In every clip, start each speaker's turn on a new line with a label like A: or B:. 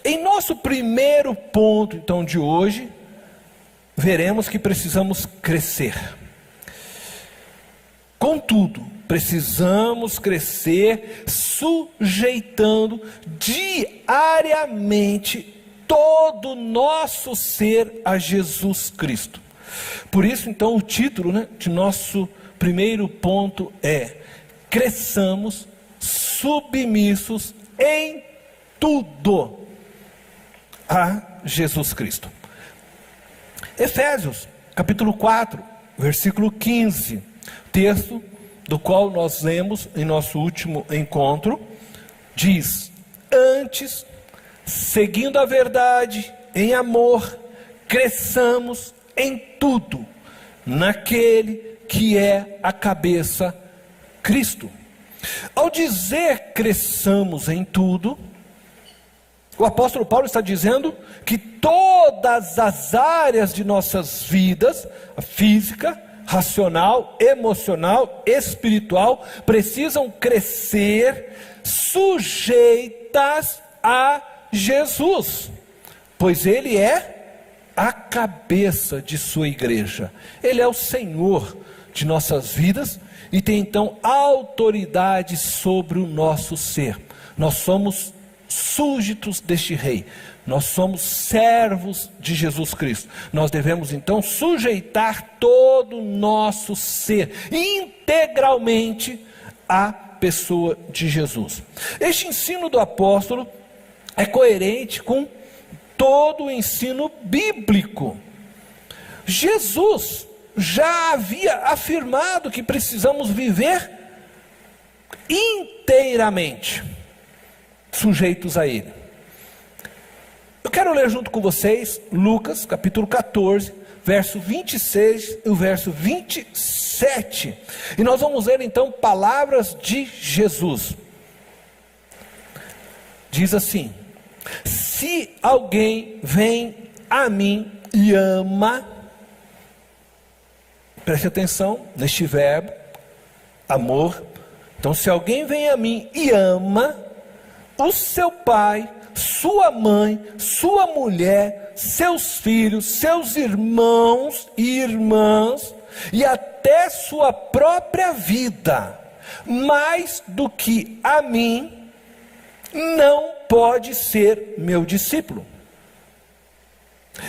A: Em nosso primeiro ponto, então, de hoje, veremos que precisamos crescer. Contudo, precisamos crescer sujeitando diariamente todo o nosso ser a Jesus Cristo. Por isso, então, o título, de nosso primeiro ponto é: cresçamos submissos em tudo a Jesus Cristo. Efésios, capítulo 4, versículo 15, texto do qual nós lemos em nosso último encontro, diz: antes, seguindo a verdade em amor, cresçamos em tudo naquele que é a cabeça, Cristo. Ao dizer cresçamos em tudo, o apóstolo Paulo está dizendo que todas as áreas de nossas vidas, a física, racional, emocional, espiritual, precisam crescer sujeitas a Jesus, pois Ele é a cabeça de sua igreja. Ele é o Senhor de nossas vidas e tem então autoridade sobre o nosso ser. Nós somos súditos deste rei, nós somos servos de Jesus Cristo. Nós devemos então sujeitar todo o nosso ser integralmente à pessoa de Jesus. Este ensino do apóstolo é coerente com todo o ensino bíblico. Jesus já havia afirmado que precisamos viver inteiramente sujeitos a Ele. Eu quero ler junto com vocês Lucas capítulo 14, verso 26 e o verso 27. E nós vamos ler então palavras de Jesus. Diz assim: se alguém vem a mim e ama, preste atenção neste verbo, amor. Então, se alguém vem a mim e ama, o seu pai, sua mãe, sua mulher, seus filhos, seus irmãos e irmãs, e até sua própria vida, mais do que a mim, não pode ser meu discípulo.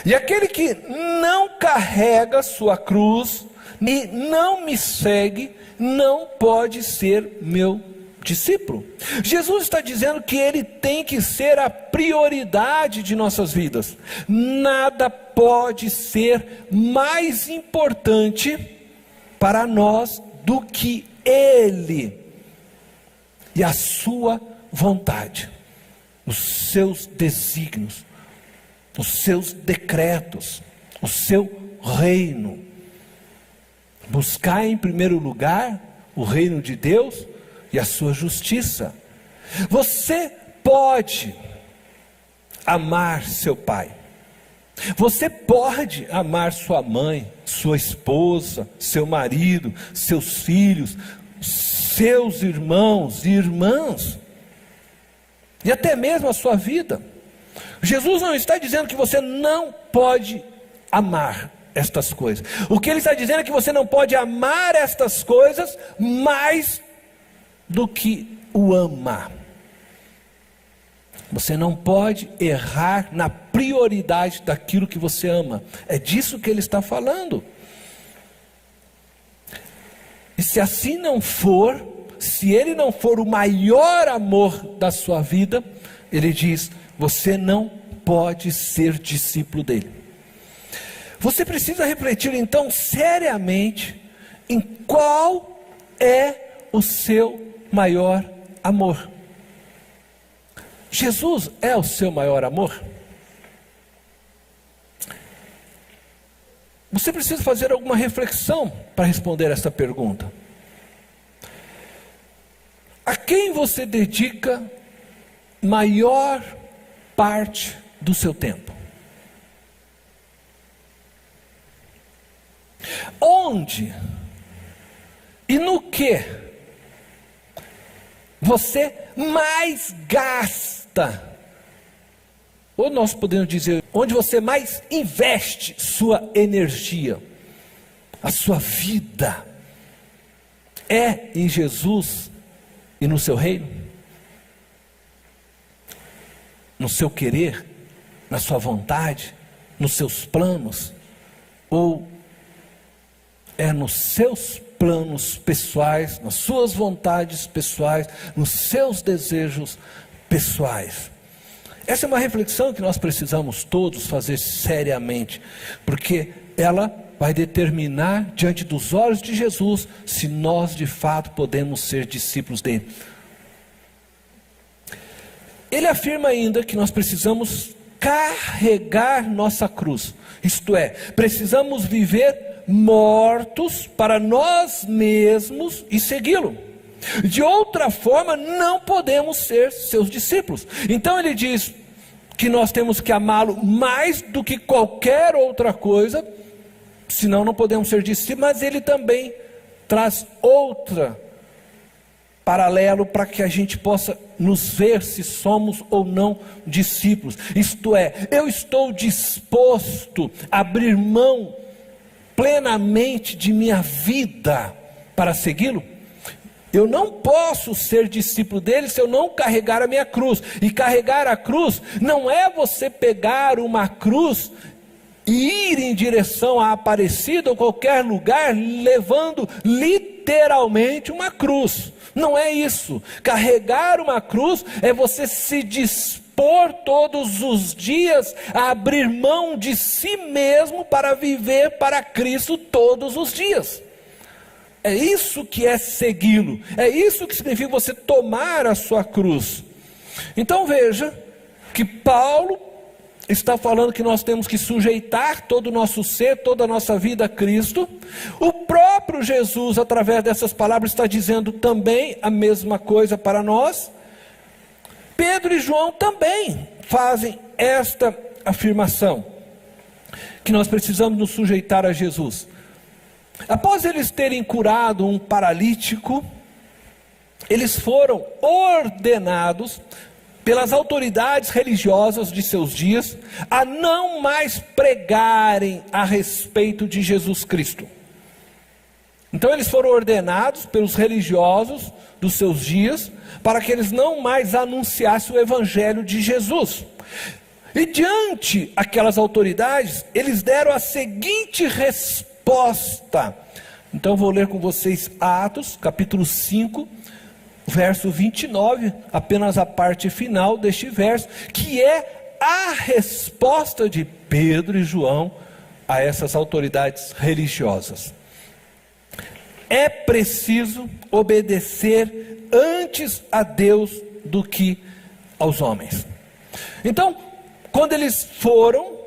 A: E aquele que não carrega sua cruz, e não me segue, não pode ser meu discípulo. Jesus está dizendo que Ele tem que ser a prioridade de nossas vidas. Nada pode ser mais importante para nós do que Ele e a sua vontade, os seus desígnios, os seus decretos, o seu reino. Buscar em primeiro lugar o reino de Deus e a sua justiça. Você pode amar seu pai, você pode amar sua mãe, sua esposa, seu marido, seus filhos, seus irmãos e irmãs, e até mesmo a sua vida. Jesus não está dizendo que você não pode amar estas coisas. O que Ele está dizendo é que você não pode amar estas coisas mais do que o ama. Você não pode errar na prioridade daquilo que você ama. É disso que Ele está falando. E se assim não for, se Ele não for o maior amor da sua vida, Ele diz: você não pode ser discípulo dEle. Você precisa refletir então seriamente em qual é o seu maior amor. Jesus é o seu maior amor? Você precisa fazer alguma reflexão para responder essa pergunta. A quem você dedica maior parte do seu tempo? Onde e no que você mais gasta ou nós podemos dizer, onde você mais investe sua energia, a sua vida, é em Jesus e no seu reino? No seu querer, na sua vontade, nos seus planos? Ou é nos seus planos pessoais, nas suas vontades pessoais, nos seus desejos pessoais? Essa é uma reflexão que nós precisamos todos fazer seriamente, porque ela vai determinar diante dos olhos de Jesus se nós de fato podemos ser discípulos dele. Ele afirma ainda que nós precisamos carregar nossa cruz, isto é, precisamos viver mortos para nós mesmos e segui-lo. De outra forma, não podemos ser seus discípulos. Então ele diz que nós temos que amá-lo mais do que qualquer outra coisa, senão não podemos ser discípulos. Mas ele também traz outra paralelo para que a gente possa nos ver se somos ou não discípulos. Isto é, eu estou disposto a abrir mão plenamente de minha vida para segui-lo? Eu não posso ser discípulo dele se eu não carregar a minha cruz. E carregar a cruz não é você pegar uma cruz e ir em direção à Aparecida ou qualquer lugar levando literalmente uma cruz. Não é isso. Carregar uma cruz é você se dispor todos os dias a abrir mão de si mesmo para viver para Cristo todos os dias. É isso que é segui-lo, é isso que significa você tomar a sua cruz. Então veja que Paulo está falando que nós temos que sujeitar todo o nosso ser, toda a nossa vida a Cristo. O próprio Jesus, através dessas palavras, está dizendo também a mesma coisa para nós. Pedro e João também fazem esta afirmação, que nós precisamos nos sujeitar a Jesus. Após eles terem curado um paralítico, eles foram ordenados pelas autoridades religiosas de seus dias a não mais pregarem a respeito de Jesus Cristo. Então eles foram ordenados pelos religiosos dos seus dias para que eles não mais anunciassem o evangelho de Jesus. E diante aquelas autoridades, eles deram a seguinte resposta. Então vou ler com vocês Atos, capítulo 5, verso 29, apenas a parte final deste verso, que é a resposta de Pedro e João a essas autoridades religiosas. É preciso obedecer antes a Deus do que aos homens. Então, quando eles foram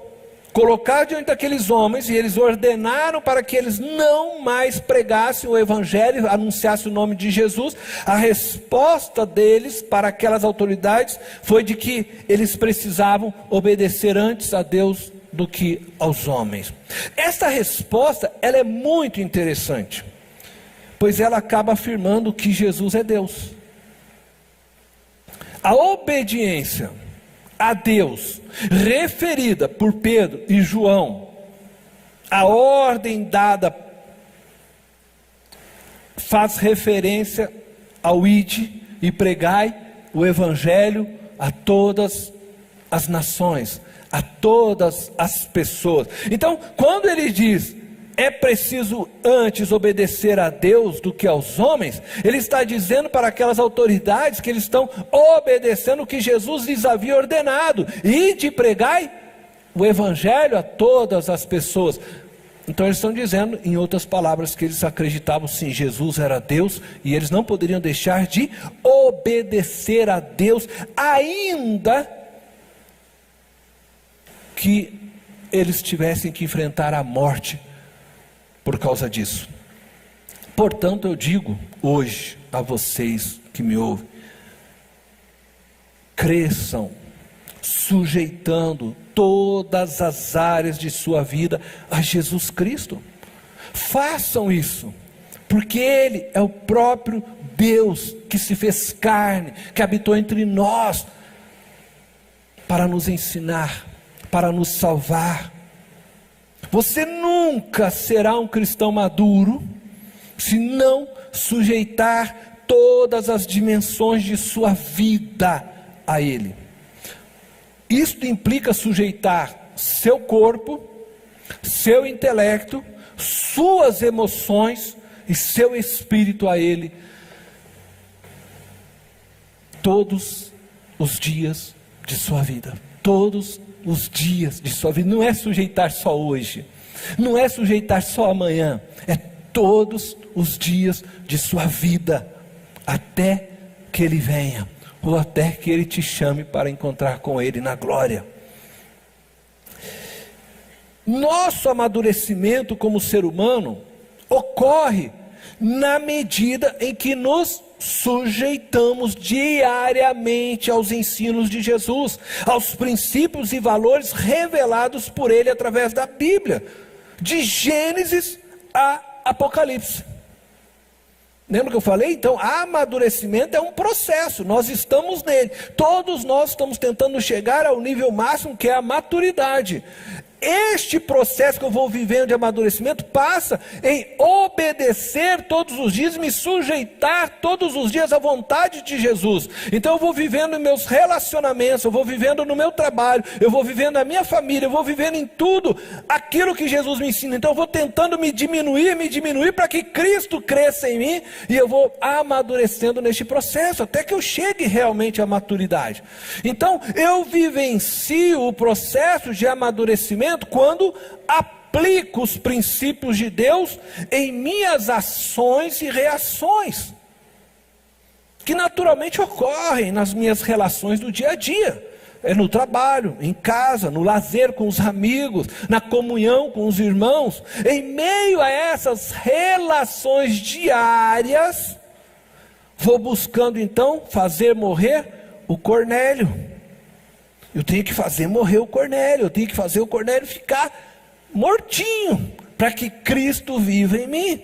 A: colocar diante daqueles homens, e eles ordenaram para que eles não mais pregassem o evangelho, anunciassem o nome de Jesus, a resposta deles para aquelas autoridades foi de que eles precisavam obedecer antes a Deus do que aos homens. Esta resposta, ela é muito interessante, pois ela acaba afirmando que Jesus é Deus. A obediência a Deus, referida por Pedro e João, a ordem dada faz referência ao ide e pregai o evangelho a todas as nações, a todas as pessoas. Então, quando ele diz é preciso antes obedecer a Deus do que aos homens, ele está dizendo para aquelas autoridades que eles estão obedecendo o que Jesus lhes havia ordenado: ide e pregai o evangelho a todas as pessoas. Então eles estão dizendo, em outras palavras, que eles acreditavam sim, Jesus era Deus, e eles não poderiam deixar de obedecer a Deus, ainda que eles tivessem que enfrentar a morte por causa disso. Portanto, eu digo hoje a vocês que me ouvem: cresçam, sujeitando todas as áreas de sua vida a Jesus Cristo. Façam isso, porque Ele é o próprio Deus que se fez carne, que habitou entre nós, para nos ensinar, para nos salvar. Você nunca será um cristão maduro se não sujeitar todas as dimensões de sua vida a Ele. Isto implica sujeitar seu corpo, seu intelecto, suas emoções e seu espírito a Ele todos os dias de sua vida. Todos os dias de sua vida. Não é sujeitar só hoje, não é sujeitar só amanhã, é todos os dias de sua vida, até que Ele venha, ou até que Ele te chame para encontrar com Ele na glória. Nosso amadurecimento como ser humano ocorre na medida em que nos sujeitamos diariamente aos ensinos de Jesus, aos princípios e valores revelados por Ele através da Bíblia, de Gênesis a Apocalipse. Lembra que eu falei? Então, amadurecimento é um processo, nós estamos nele, todos nós estamos tentando chegar ao nível máximo, que é a maturidade. Este processo que eu vou vivendo de amadurecimento passa em obedecer todos os dias, me sujeitar todos os dias à vontade de Jesus. Então eu vou vivendo em meus relacionamentos, eu vou vivendo no meu trabalho, eu vou vivendo na minha família, eu vou vivendo em tudo aquilo que Jesus me ensina. Então eu vou tentando me diminuir para que Cristo cresça em mim, e eu vou amadurecendo neste processo, até que eu chegue realmente à maturidade. Então eu vivencio o processo de amadurecimento quando aplico os princípios de Deus em minhas ações e reações, que naturalmente ocorrem nas minhas relações do dia a dia, no trabalho, em casa, no lazer com os amigos, na comunhão com os irmãos. Em meio a essas relações diárias, vou buscando então fazer morrer o Cornélio. Eu tenho que fazer morrer o Cornélio, eu tenho que fazer o Cornélio ficar mortinho, para que Cristo viva em mim,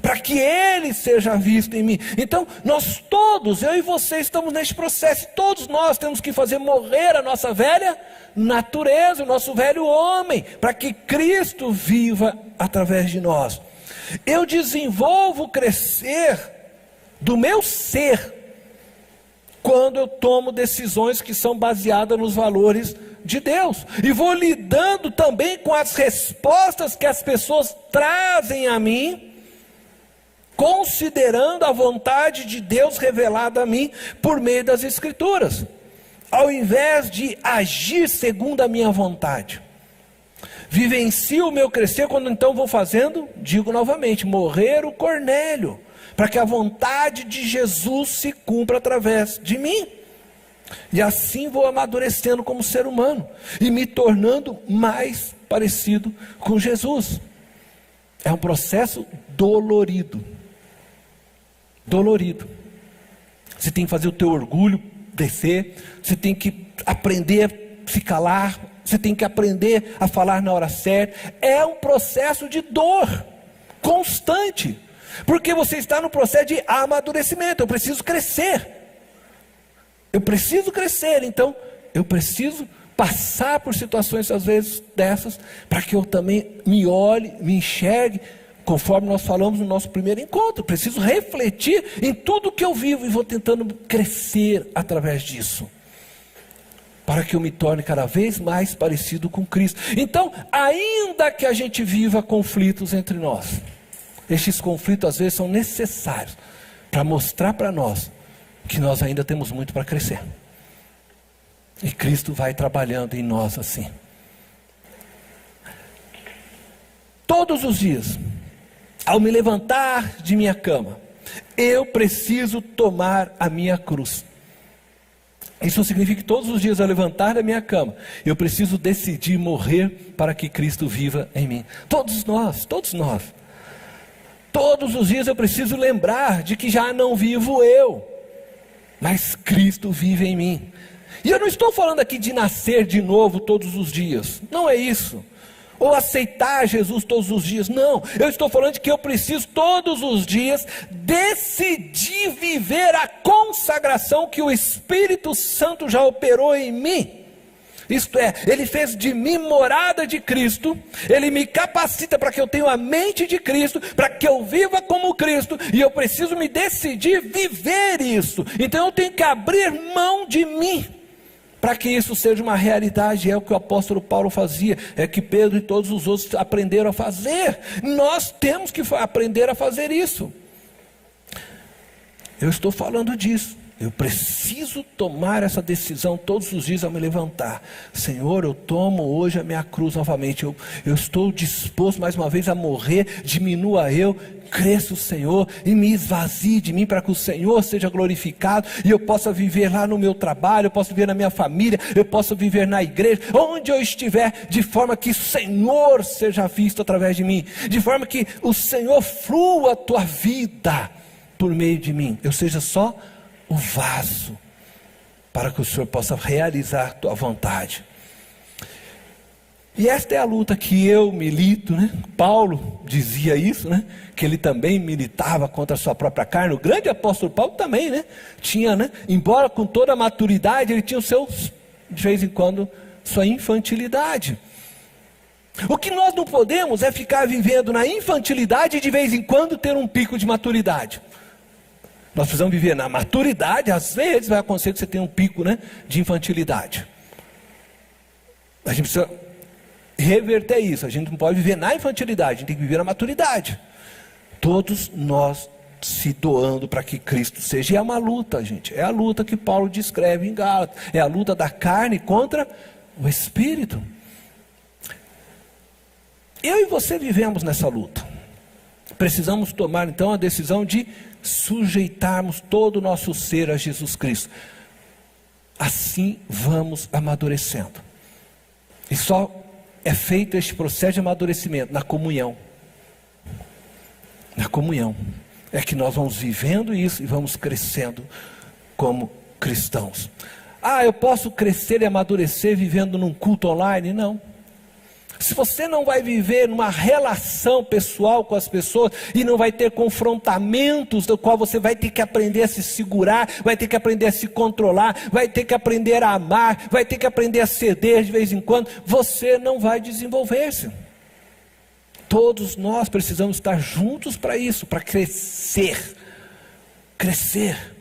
A: para que Ele seja visto em mim. Então nós todos, eu e você, estamos neste processo. Todos nós temos que fazer morrer a nossa velha natureza, o nosso velho homem, para que Cristo viva através de nós. Eu desenvolvo crescer do meu ser quando eu tomo decisões que são baseadas nos valores de Deus, e vou lidando também com as respostas que as pessoas trazem a mim, considerando a vontade de Deus revelada a mim por meio das Escrituras, ao invés de agir segundo a minha vontade. Vivencio o meu crescer quando então vou fazendo, digo novamente, morrer o Cornélio, para que a vontade de Jesus se cumpra através de mim. E assim vou amadurecendo como ser humano, e me tornando mais parecido com Jesus. É um processo dolorido. Dolorido. Você tem que fazer o teu orgulho descer, você tem que aprender a se calar, você tem que aprender a falar na hora certa. É um processo de dor constante, porque você está no processo de amadurecimento. Eu preciso crescer, então eu preciso passar por situações às vezes dessas, para que eu também me olhe, me enxergue, conforme nós falamos no nosso primeiro encontro. Eu preciso refletir em tudo que eu vivo, e vou tentando crescer através disso, para que eu me torne cada vez mais parecido com Cristo. Então, ainda que a gente viva conflitos entre nós, estes conflitos às vezes são necessários para mostrar para nós que nós ainda temos muito para crescer, e Cristo vai trabalhando em nós assim. Todos os dias, ao me levantar de minha cama, eu preciso tomar a minha cruz. Isso significa que todos os dias ao levantar da minha cama, eu preciso decidir morrer para que Cristo viva em mim. Todos nós. Todos os dias eu preciso lembrar de que já não vivo eu, mas Cristo vive em mim. E eu não estou falando aqui de nascer de novo todos os dias, não é isso, ou aceitar Jesus todos os dias, não. Eu estou falando de que eu preciso todos os dias decidir viver a consagração que o Espírito Santo já operou em mim. Isto é, Ele fez de mim morada de Cristo, Ele me capacita para que eu tenha a mente de Cristo, para que eu viva como Cristo, e eu preciso me decidir viver isso. Então eu tenho que abrir mão de mim, para que isso seja uma realidade. É o que o apóstolo Paulo fazia, é que Pedro e todos os outros aprenderam a fazer. Nós temos que aprender a fazer isso. Eu estou falando disso. Eu preciso tomar essa decisão todos os dias ao me levantar. Senhor, eu tomo hoje a minha cruz novamente. Eu estou disposto mais uma vez a morrer. Diminua eu, cresça o Senhor e me esvazie de mim, para que o Senhor seja glorificado e eu possa viver lá no meu trabalho, eu posso viver na minha família, eu posso viver na igreja, onde eu estiver, de forma que o Senhor seja visto através de mim, de forma que o Senhor flua a tua vida por meio de mim. Eu seja só o vaso, para que o Senhor possa realizar a tua vontade. E esta é a luta que eu milito, né? Paulo dizia isso, né? Que ele também militava contra a sua própria carne. O grande apóstolo Paulo também, né? Tinha, né? Embora com toda a maturidade, ele tinha os seus, de vez em quando, sua infantilidade. O que nós não podemos é ficar vivendo na infantilidade e de vez em quando ter um pico de maturidade. Nós precisamos viver na maturidade. Às vezes vai acontecer que você tem um pico, né, de infantilidade. A gente precisa reverter isso. A gente não pode viver na infantilidade, a gente tem que viver na maturidade. Todos nós se doando para que Cristo seja. E é uma luta, gente. É a luta que Paulo descreve em Gálatas. É a luta da carne contra o Espírito. Eu e você vivemos nessa luta. Precisamos tomar então a decisão de sujeitarmos todo o nosso ser a Jesus Cristo. Assim vamos amadurecendo. E só é feito este processo de amadurecimento na comunhão. Na comunhão é que nós vamos vivendo isso e vamos crescendo como cristãos. Eu posso crescer e amadurecer vivendo num culto online? Não. Se você não vai viver numa relação pessoal com as pessoas e não vai ter confrontamentos do qual você vai ter que aprender a se segurar, vai ter que aprender a se controlar, vai ter que aprender a amar, vai ter que aprender a ceder de vez em quando, você não vai desenvolver-se. Todos nós precisamos estar juntos para isso, para crescer. Crescer.